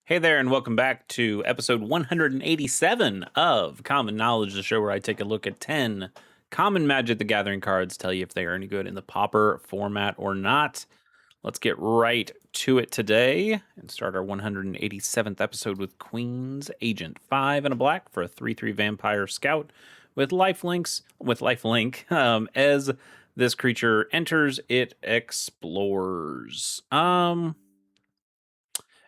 Hey there, and welcome back to episode 187 of Common Knowledge, the show where I take a look at 10 common Magic the Gathering cards, tell you if they are any good in the Pauper format or not. Let's get right to it today and start our 187th episode with Queen's Agent. 5 and a black for a 3/3 Vampire Scout with lifelink. As this creature enters, it explores.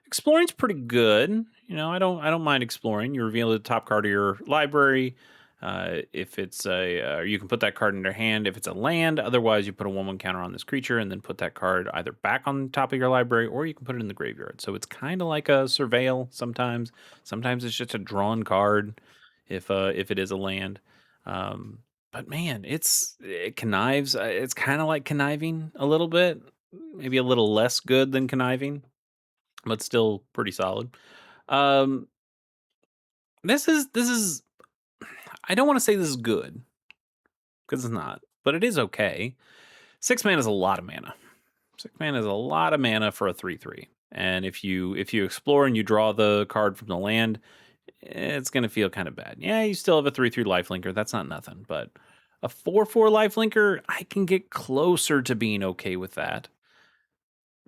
Exploring's pretty good. I don't mind exploring. You reveal the top card of your library. If it's you can put that card in your hand if it's a land. Otherwise, you put a 1/1 counter on this creature and then put that card either back on top of your library or you can put it in the graveyard. So it's kind of like a surveil sometimes. Sometimes it's just a drawn card if it is a land. But man, it connives. It's kind of like conniving a little bit, maybe a little less good than conniving, but still pretty solid. Um, this is I don't want to say this is good because it's not, but it is okay. 6 mana is a lot of mana. 6 mana is a lot of mana for a 3/3. And if you explore and you draw the card from the land, it's gonna feel kind of bad. Yeah, you still have a 3/3 lifelinker. That's not nothing, but a 4/4 lifelinker, I can get closer to being okay with that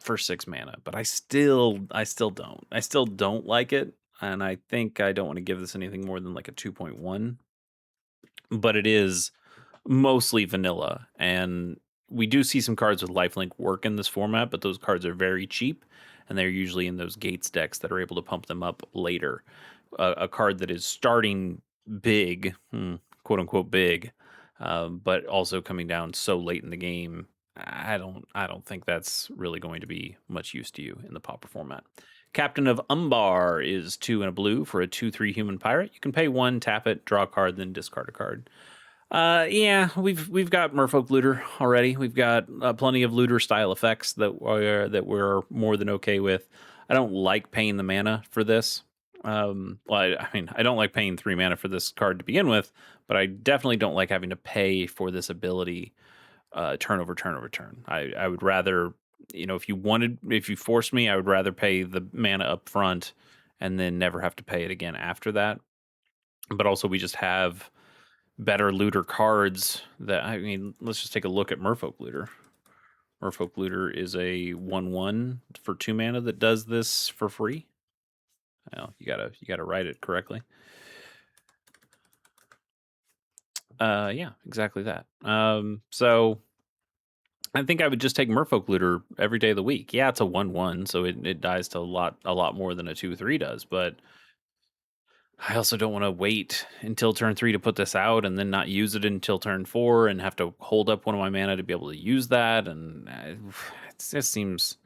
for 6 mana, but I still don't like it, and I think I don't want to give this anything more than like a 2.1. But it is mostly vanilla, and we do see some cards with lifelink work in this format, but those cards are very cheap, and they're usually in those gates decks that are able to pump them up later. A card that is starting big, quote unquote big, but also coming down so late in the game. I don't think that's really going to be much use to you in the Pauper format. Captain of Umbar is 2 and a blue for a 2/3 human pirate. You can pay 1, tap it, draw a card, then discard a card. Yeah, we've got Merfolk Looter already. We've got plenty of looter style effects that we're more than okay with. I don't like paying the mana for this. I mean, I don't like paying 3 mana for this card to begin with, but I definitely don't like having to pay for this ability turn over turn over turn. I would rather, if you forced me, I would rather pay the mana up front and then never have to pay it again after that. But also, we just have better looter cards let's just take a look at Merfolk Looter. Merfolk Looter is a 1/1 for 2 mana that does this for free. Well, you gotta write it correctly. Yeah, exactly that. So I think I would just take Merfolk Looter every day of the week. Yeah, it's a 1/1, so it dies to a lot more than a 2/3 does, but I also don't want to wait until turn 3 to put this out and then not use it until turn 4 and have to hold up one of my mana to be able to use that. And it just seems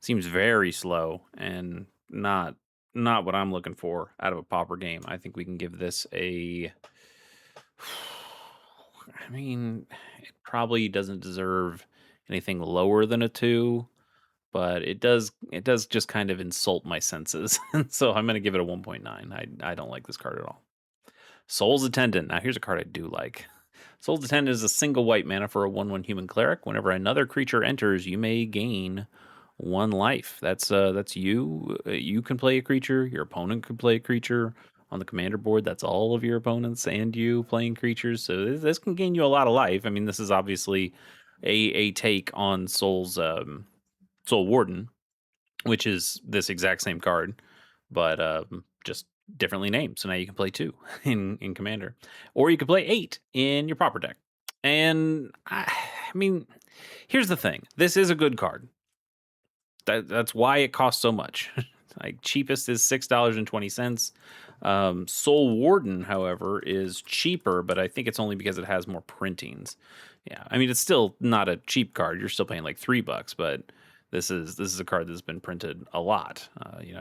very slow and not what I'm looking for out of a Pauper game. I think we can give this a. I mean, it probably doesn't deserve anything lower than a 2, but it does just kind of insult my senses. So I'm going to give it a 1.9. I don't like this card at all. Soul's Attendant. Now here's a card I do like. Soul's Attendant is a single white mana for a 1/1 human cleric. Whenever another creature enters, you may gain 1 life. That's you. You can play a creature. Your opponent can play a creature. On the commander board, that's all of your opponents and you playing creatures. So this can gain you a lot of life. I mean, this is obviously a take on Soul Warden, which is this exact same card, but just differently named. So now you can play 2 in Commander, or you can play 8 in your Pauper deck. And I mean, here's the thing: this is a good card. That's why it costs so much. Like cheapest is $6.20. Soul Warden, however, is cheaper, but I think it's only because it has more printings. Yeah, I mean it's still not a cheap card. You're still paying like $3, but this is a card that's been printed a lot.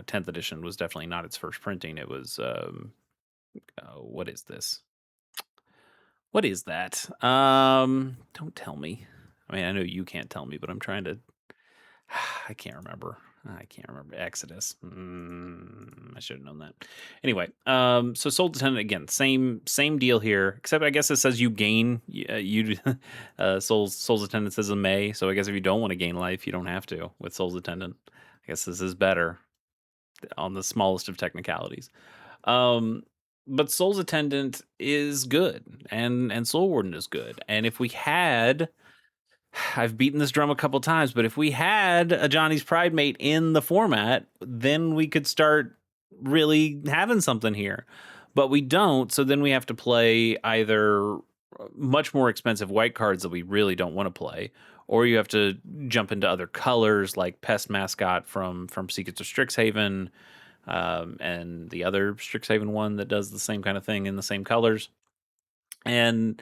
10th edition was definitely not its first printing. It was what is this? What is that? Don't tell me. I mean, I know you can't tell me, but I'm trying to. I can't remember. I can't remember. Exodus. I should have known that. Anyway, so Soul Attendant again, same deal here, except I guess it says you gain. You Soul's Attendant says a may, so I guess if you don't want to gain life, you don't have to with Soul's Attendant. I guess this is better. on the smallest of technicalities. Um, but Soul's Attendant is good, and Soul Warden is good. And if we had, I've beaten this drum a couple times, but if we had a Johnny's Pride Mate in the format, then we could start really having something here. But we don't, so then we have to play either much more expensive white cards that we really don't want to play, or you have to jump into other colors like Pest Mascot from Secrets of Strixhaven, and the other Strixhaven one that does the same kind of thing in the same colors. And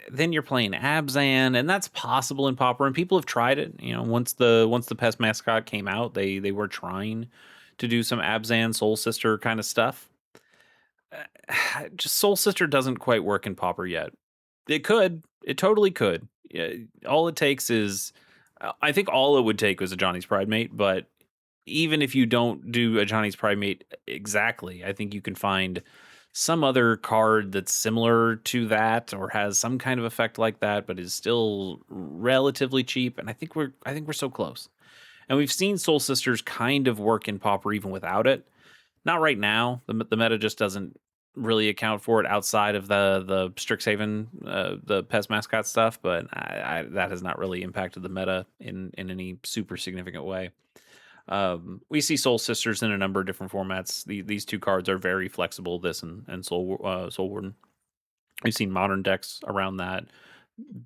then you're playing Abzan, and that's possible in Pauper, and people have tried it. You know, once the Pest Mascot came out, they were trying to do some Abzan Soul Sister kind of stuff. Just Soul Sister doesn't quite work in Pauper yet. It could, it totally could. Yeah, all it takes is, I think all it would take was a Johnny's Pride Mate, but even if you don't do a Johnny's Pride Mate exactly, I think you can find some other card that's similar to that or has some kind of effect like that, but is still relatively cheap. And I think we're so close. And we've seen Soul Sisters kind of work in Pauper even without it. Not right now. The meta just doesn't really account for it outside of the Strixhaven, the Pest Mascot stuff. But that has not really impacted the meta in any super significant way. We see Soul Sisters in a number of different formats. These two cards are very flexible. This and Soul Warden. We've seen modern decks around that.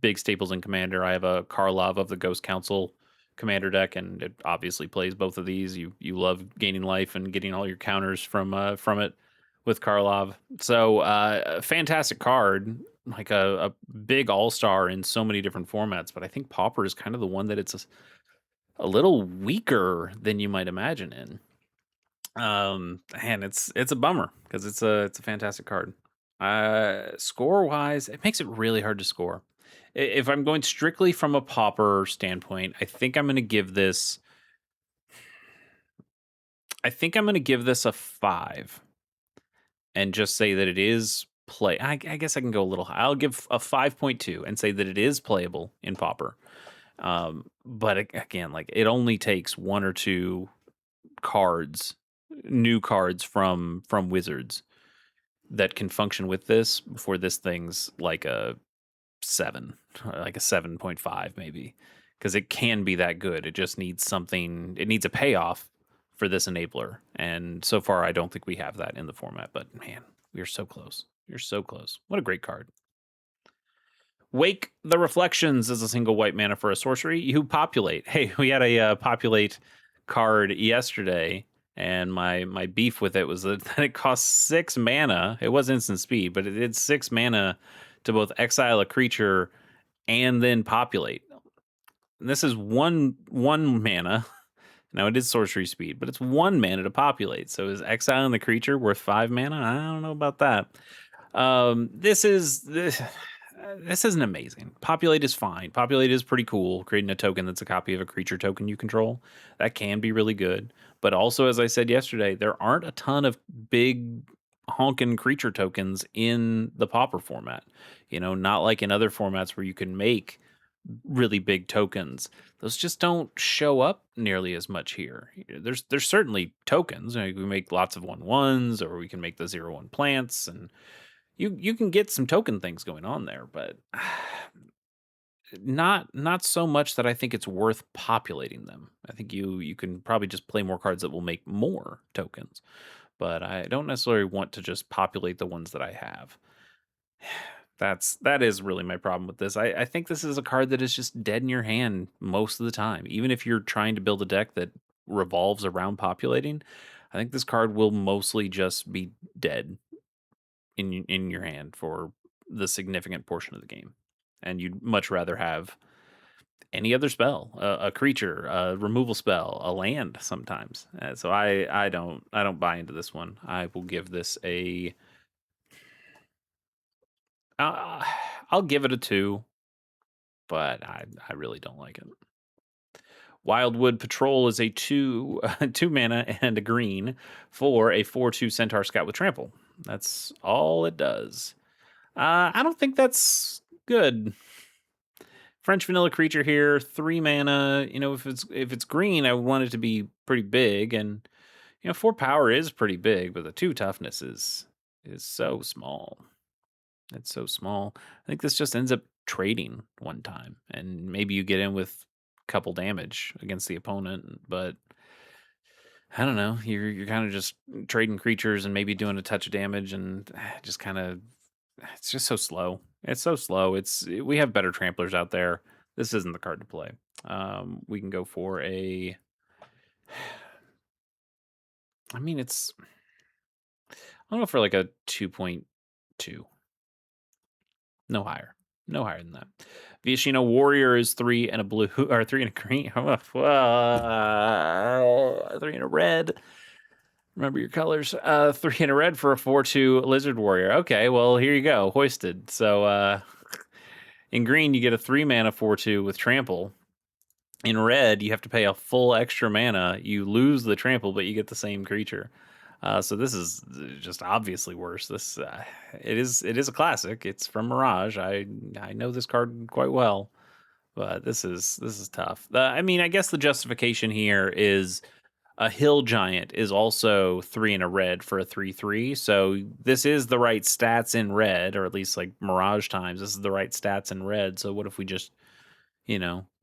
Big staples in Commander. I have a Karlov of the Ghost Council Commander deck, and it obviously plays both of these. You love gaining life and getting all your counters from it with Karlov. So a fantastic card, like a big all star in so many different formats. But I think Pauper is kind of the one that it's a little weaker than you might imagine in. And it's a bummer because it's a fantastic card. Score wise, it makes it really hard to score. If I'm going strictly from a Pauper standpoint, I think I'm going to give this. I think I'm going to give this a 5, and just say that it is play. I guess I can go a little high. I'll give a 5.2 and say that it is playable in Pauper. But again, like it only takes one or two cards, new cards from Wizards that can function with this before this thing's like a 7, like a 7.5 maybe, because it can be that good. It just needs something. It needs a payoff for this enabler, and so far I don't think we have that in the format. But man, we are so close. You're so close. What a great card. Wake the Reflections is a single white mana for a sorcery. You populate. Hey, we had a populate card yesterday, and my beef with it was that it cost 6 mana. It was instant speed, but it did 6 mana to both exile a creature and then populate. And this is one mana. Now it is sorcery speed, but it's 1 mana to populate. So is exiling the creature worth 5 mana? I don't know about that. This isn't amazing. Populate is fine. Populate is pretty cool. Creating a token that's a copy of a creature token you control. That can be really good. But also, as I said yesterday, there aren't a ton of big honking creature tokens in the Pauper format. You know, not like in other formats where you can make really big tokens. Those just don't show up nearly as much here. There's certainly tokens. You know, we make lots of 1/1s, or we can make the 0/1 plants, and you can get some token things going on there, but not so much that I think it's worth populating them. I think you can probably just play more cards that will make more tokens, but I don't necessarily want to just populate the ones that I have. That is really my problem with this. I think this is a card that is just dead in your hand most of the time. Even if you're trying to build a deck that revolves around populating, I think this card will mostly just be dead in your hand for the significant portion of the game. And you'd much rather have any other spell, a creature, a removal spell, a land sometimes. So I don't buy into this one. I will give this a uh, I'll give it a 2, but I really don't like it. Wildwood Patrol is a 2 2 mana and a green for a 4/2 Centaur Scout with trample. That's all it does. I don't think that's good. French vanilla creature here, 3 mana. You know, if it's green, I would want it to be pretty big, and You know, 4 power is pretty big, but the 2 toughness is so small. It's so small. I think this just ends up trading one time, and maybe you get in with a couple damage against the opponent, but I don't know. You're kind of just trading creatures and maybe doing a touch of damage, and just kind of it's just so slow. It's so slow. We have better tramplers out there. This isn't the card to play. We can go for a. I mean, I'll go for like a 2.2. No higher. No higher than that. Viashino Warrior is 3 and a blue, or 3 and a green. 3 and a red. Remember your colors. 3 and a red for a 4/2 Lizard Warrior. Okay, well, here you go. Hoisted. So in green, you get a 3 mana 4/2 with trample. In red, you have to pay a full extra mana. You lose the trample, but you get the same creature. So this is just obviously worse. It is a classic. It's from Mirage. I know this card quite well, but this is tough. I mean, I guess the justification here is a hill giant is also 3 and a red for a 3/3. So this is the right stats in red, or at least like Mirage times. This is the right stats in red. So what if we just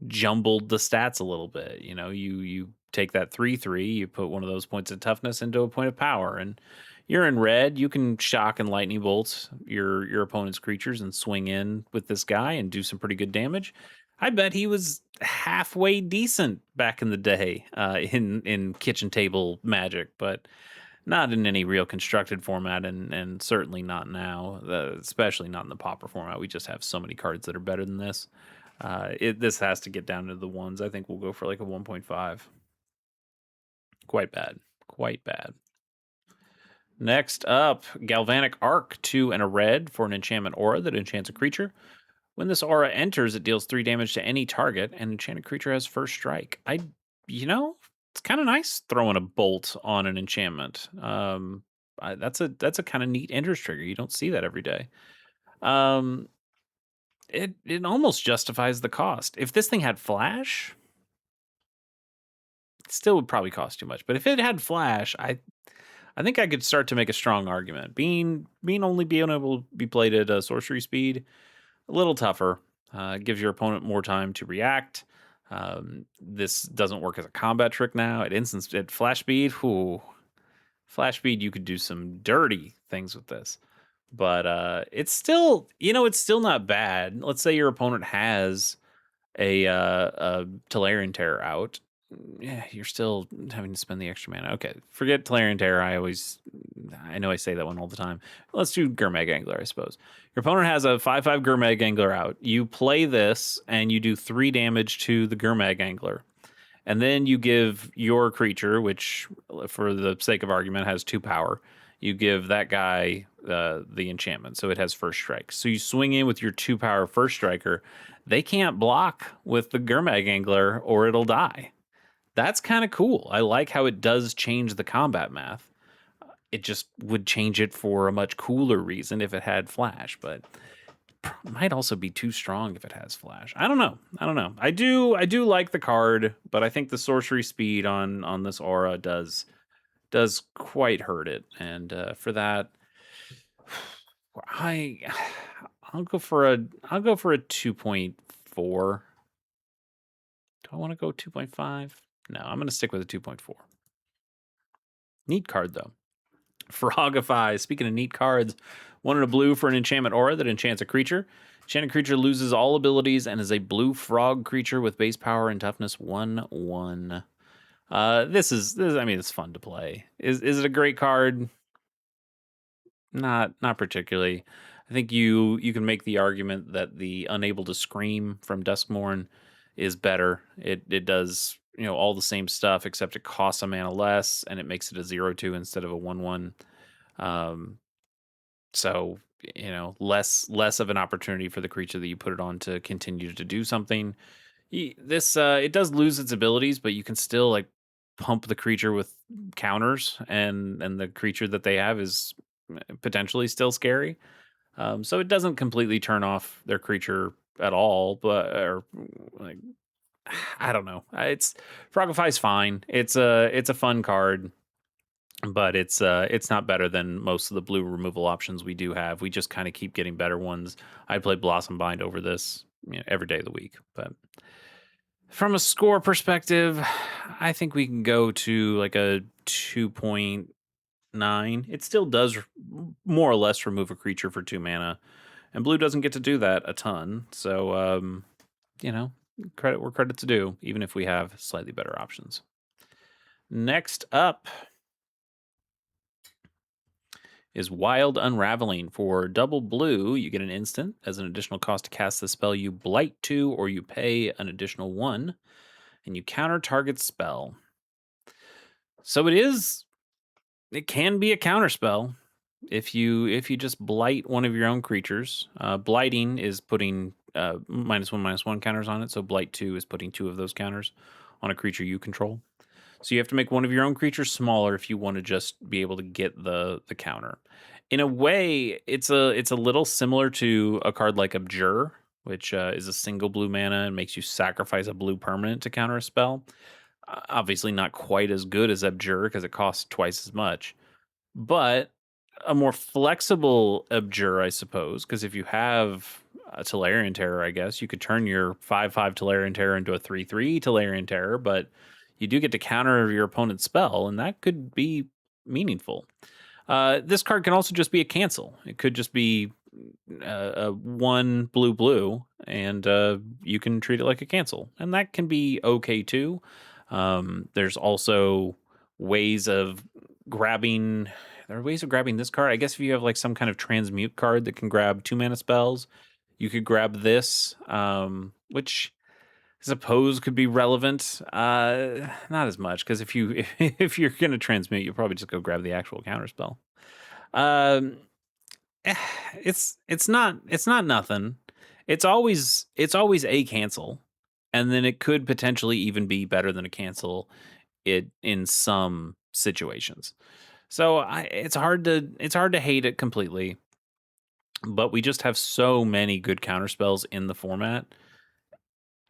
jumbled the stats a little bit. You take that 3/3, you put one of those points of toughness into a point of power, and you're in red. You can shock and lightning bolt your opponent's creatures and swing in with this guy and do some pretty good damage. I bet he was halfway decent back in the day in kitchen table Magic, but not in any real constructed format, and certainly not now, especially not in the Pauper format. We just have so many cards that are better than this. This has to get down to the ones. I think we'll go for like a 1.5. Quite bad. Quite bad. Next up, Galvanic Arc, 2 and a red for an enchantment aura that enchants a creature. When this aura enters, it deals 3 damage to any target, and enchanted creature has first strike. It's kind of nice throwing a bolt on an enchantment. That's a kind of neat interest trigger. You don't see that every day. Um, it almost justifies the cost. If this thing had flash, it still would probably cost too much. But if it had flash, I think I could start to make a strong argument. Being able to be played at a sorcery speed, a little tougher. Gives your opponent more time to react. This doesn't work as a combat trick now. At flash speed, flash speed, you could do some dirty things with this. But it's still not bad. Let's say your opponent has a Tolarian Terror out. Yeah, you're still having to spend the extra mana. Okay, forget Tolarian Terror. I know I say that one all the time. Let's do Gurmag Angler, I suppose. Your opponent has a 5/5 Gurmag Angler out. You play this, and you do 3 damage to the Gurmag Angler. And then you give your creature, which, for the sake of argument, has 2 power. You give that guy the enchantment, so it has first strike. So you swing in with your 2 power first striker. They can't block with the Gurmag Angler, or it'll die. That's kind of cool. I like how it does change the combat math. It just would change it for a much cooler reason if it had flash, but might also be too strong if it has flash. I don't know. I do like the card, but I think the sorcery speed on this aura does quite hurt it. And for that, I I'll go for a 2.4. Do I want to go 2.5? No, I'm going to stick with a 2.4. Neat card though. Frogify. Speaking of neat cards, 1 and a blue for an enchantment aura that enchants a creature. Enchanted creature loses all abilities and is a blue frog creature with base power and toughness 1/1. I mean, it's fun to play. Is it a great card? Not particularly. I think you can make the argument that the Unable to Scream from Duskmourn is better. It does all the same stuff, except it costs a mana less, and it makes it a 0/2 instead of a 1/1. Um, so less of an opportunity for the creature that you put it on to continue to do something. This it does lose its abilities, but you can still like pump the creature with counters, and the creature that they have is potentially still scary. So it doesn't completely turn off their creature at all, but or like I don't know. It's Frogify's fine. It's a fun card. but it's not better than most of the blue removal options we do have. We just kind of keep getting better ones. I play Blossom Bind over this, every day of the week. But from a score perspective, I think we can go to like a 2.9. It still does more or less remove a creature for 2 mana, and blue doesn't get to do that a ton. So, you know, credit where credit's due, even if we have slightly better options. Next up is Wild Unraveling. For double blue, you get an instant. As an additional cost to cast the spell, you blight 2 or you pay an additional 1, and you counter target spell. So it can be a counter spell if you just blight one of your own creatures. Blighting is putting -1/-1 counters on it, so blight 2 is putting 2 of those counters on a creature you control. So you have to make one of your own creatures smaller if you want to just be able to get the counter. In a way, it's a little similar to a card like Abjure, which is a single blue mana and makes you sacrifice a blue permanent to counter a spell. Obviously, not quite as good as Abjure because it costs twice as much, but a more flexible Abjure, I suppose. Because if you have a Tolarian Terror, I guess you could turn your 5/5 Tolarian Terror into a 3/3 Tolarian Terror, but you do get to counter your opponent's spell, and that could be meaningful. This card can also just be a cancel. It could just be a 1 blue, and you can treat it like a cancel, and that can be okay too. There's also ways of grabbing. There are ways of grabbing this card. I guess if you have like some kind of transmute card that can grab 2 mana spells, you could grab this, which I suppose could be relevant. Not as much, because if you're gonna transmute, you'll probably just go grab the actual counter spell. Um, eh, it's not nothing. It's always a cancel, and then it could potentially even be better than a cancel it in some situations. So it's hard to hate it completely, but we just have so many good counter spells in the format.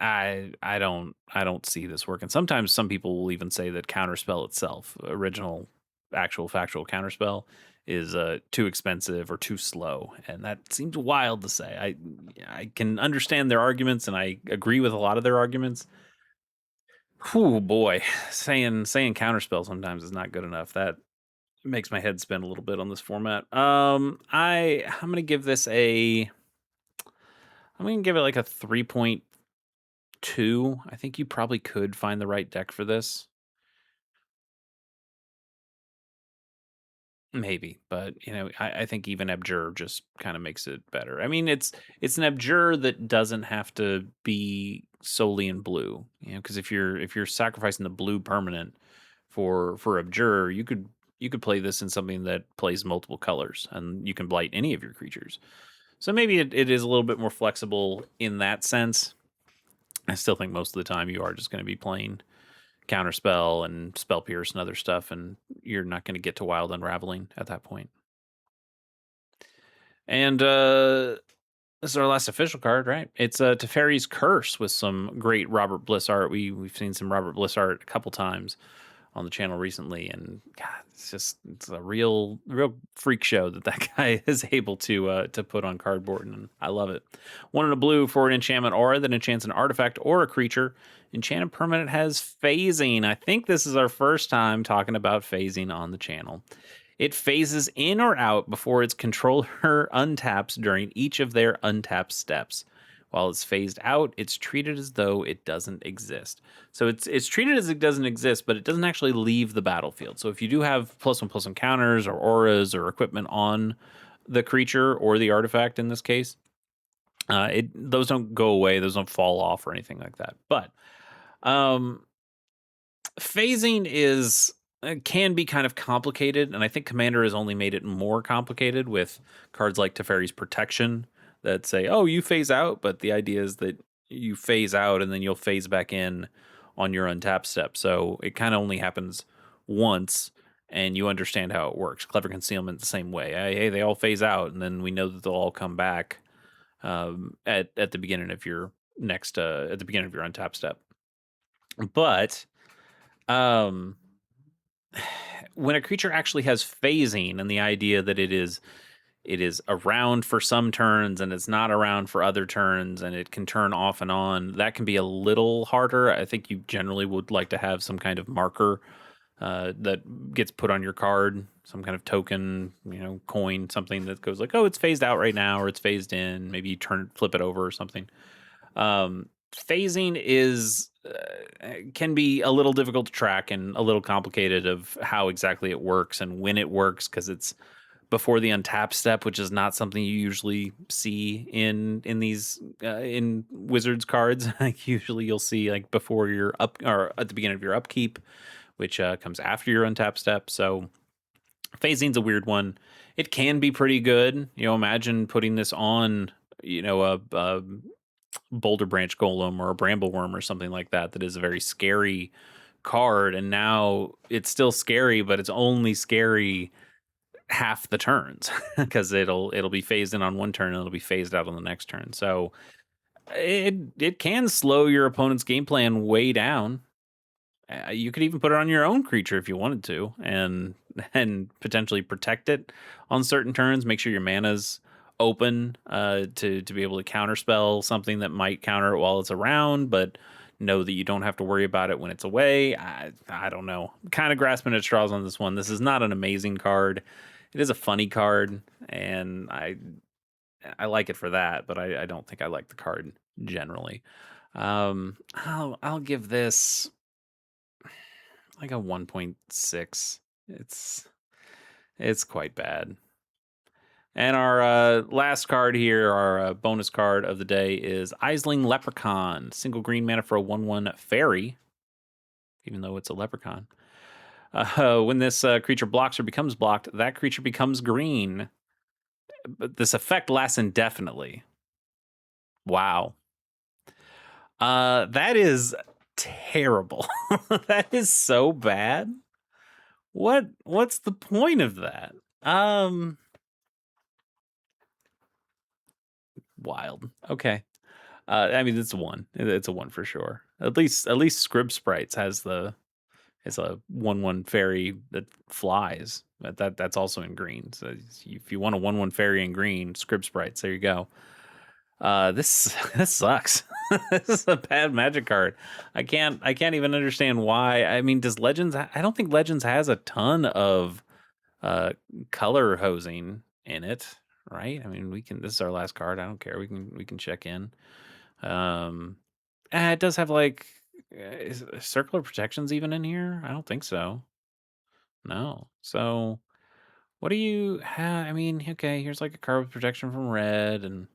I don't see this working. Sometimes some people will even say that counterspell itself, original actual factual counterspell, is too expensive or too slow, and that seems wild to say. I can understand their arguments, and I agree with a lot of their arguments. Whew, boy, saying counterspell sometimes is not good enough. That makes my head spin a little bit on this format. I'm gonna give this a I'm gonna give it like a 3.2. I think you probably could find the right deck for this. Maybe, but I think even Abjure just kind of makes it better. I mean, it's an Abjure that doesn't have to be solely in blue, because if you're sacrificing the blue permanent for Abjure, you could play this in something that plays multiple colors, and you can blight any of your creatures. So maybe it is a little bit more flexible in that sense. I still think most of the time you are just going to be playing counterspell and spell pierce and other stuff, and you're not going to get to wild unraveling at that point. And this is our last official card, right? It's Teferi's Curse with some great Robert Bliss art. We've seen some Robert Bliss art a couple times on the channel recently, and God, it's a real freak show that guy is able to put on cardboard, and I love it. 1 in a blue for an enchantment aura that enchants an artifact or a creature. Enchanted permanent has phasing. I think this is our first time talking about phasing on the channel. It phases in or out before its controller untaps during each of their untap steps. While it's phased out, it's treated as though it doesn't exist. So it's treated as it doesn't exist, but it doesn't actually leave the battlefield. So if you do have +1/+1 counters or auras or equipment on the creature or the artifact in this case, those don't go away, those don't fall off or anything like that. But phasing can be kind of complicated, and I think Commander has only made it more complicated with cards like Teferi's Protection that say, "Oh, you phase out," but the idea is that you phase out and then you'll phase back in on your untap step. So it kind of only happens once, and you understand how it works. Clever Concealment the same way. Hey, they all phase out, and then we know that they'll all come back at the beginning of your at the beginning of your untap step. But um when a creature actually has phasing, and the idea that it is around for some turns and it's not around for other turns, and it can turn off and on, that can be a little harder. I think you generally would like to have some kind of marker that gets put on your card, some kind of token, coin, something that goes like, oh, it's phased out right now, or it's phased in. Maybe you flip it over or something. Phasing is can be a little difficult to track and a little complicated of how exactly it works and when it works, because it's before the untap step, which is not something you usually see in these in Wizards cards. Like usually you'll see like before your up, or at the beginning of your upkeep, which comes after your untap step. So phasing's a weird one. It can be pretty good. Imagine putting this on, a Boulder Branch Golem or a Brambleworm or something like that. That is a very scary card, and now it's still scary, but it's only scary half the turns because it'll be phased in on one turn and it'll be phased out on the next turn. So it can slow your opponent's game plan way down. You could even put it on your own creature if you wanted to, and potentially protect it on certain turns. Make sure your mana's open to be able to counterspell something that might counter it while it's around, but know that you don't have to worry about it when it's away. I don't know. I'm kind of grasping at straws on this one. This is not an amazing card. It is a funny card, and I like it for that, but I don't think I like the card generally. I'll give this like a 1.6. It's quite bad. And our last card here, our bonus card of the day, is Aisling Leprechaun. Single green mana for a 1/1 fairy, even though it's a leprechaun. When this creature blocks or becomes blocked, that creature becomes green. But this effect lasts indefinitely. Wow. That is terrible. That is so bad. What's the point of that? Wild. Okay. I mean, it's a 1. It's a 1 for sure. At least Scrib Sprites has it's a 1/1 fairy that flies. That's also in green. So if you want a 1/1 fairy in green, Scrib Sprites, there you go. This this sucks. This is a bad Magic card. I can't even understand why. I mean, does Legends? I don't think Legends has a ton of color hosing in it, right? I mean, we can. This is our last card. I don't care. We can check in. It does have like is circular protections even in here? I don't think so. No. So what do you have? I mean, okay, here's like a card with protection from red and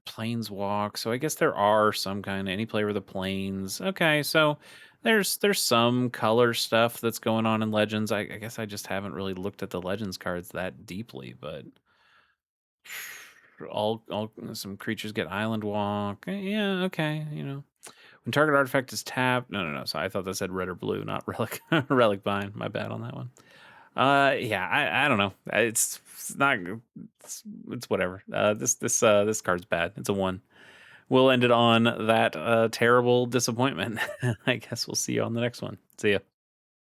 Planeswalk. So I guess there are some kind of any player with the planes. Okay, so there's some color stuff that's going on in Legends. I guess I just haven't really looked at the Legends cards that deeply, but all some creatures get Island Walk. Yeah, okay, When target artifact is tapped. No. So I thought that said red or blue, not relic. Relic bind. My bad on that one. Yeah, I don't know. It's not. It's whatever. This card's bad. It's a 1. We'll end it on that terrible disappointment. I guess we'll see you on the next one. See ya.